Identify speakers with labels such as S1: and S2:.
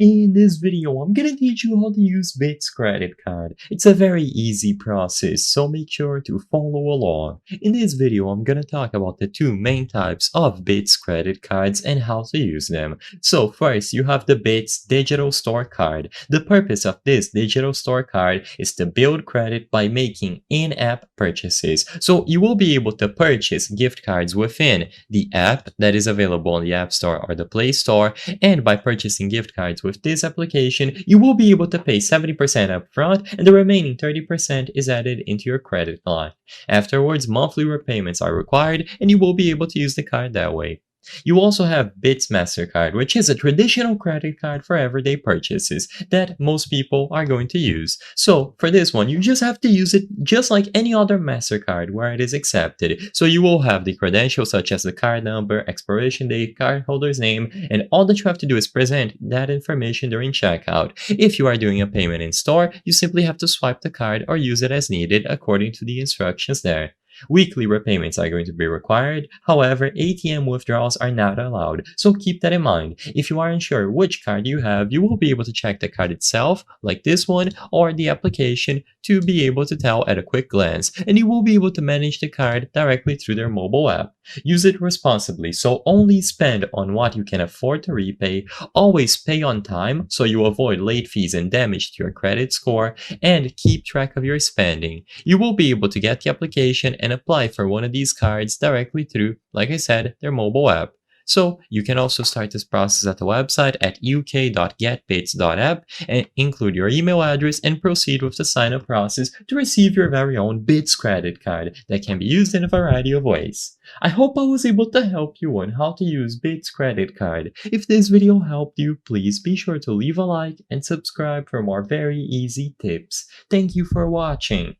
S1: In this video, I'm gonna teach you how to use Bits credit card. It's a very easy process, so make sure to follow along. In this video, I'm gonna talk about the two main types of Bits credit cards and how to use them. So first, you have the Bits Digital Store Card. The purpose of this digital store card is to build credit by making in-app purchases. So you will be able to purchase gift cards within the app that is available on the App Store or the Play Store, and by purchasing gift cards with this application, you will be able to pay 70% upfront and the remaining 30% is added into your credit line. Afterwards, monthly repayments are required and you will be able to use the card that way. You also have Bits MasterCard, which is a traditional credit card for everyday purchases that most people are going to use. So for this one, you just have to use it just like any other MasterCard where it is accepted. So you will have the credentials such as the card number, expiration date, cardholder's name, and all that you have to do is present that information during checkout. If you are doing a payment in store, you simply have to swipe the card or use it as needed according to the instructions there. Weekly repayments are going to be required, however, ATM withdrawals are not allowed, so keep that in mind. If you are unsure which card you have, you will be able to check the card itself, like this one, or the application to be able to tell at a quick glance, and you will be able to manage the card directly through their mobile app. Use it responsibly, so only spend on what you can afford to repay, always pay on time so you avoid late fees and damage to your credit score, and keep track of your spending. You will be able to get the application and apply for one of these cards directly through, like I said, their mobile app. So you can also start this process at the website at uk.getbits.app and include your email address and proceed with the sign-up process to receive your very own Bits credit card that can be used in a variety of ways. I hope I was able to help you on how to use Bits credit card. If this video helped you, please be sure to leave a like and subscribe for more very easy tips. Thank you for watching.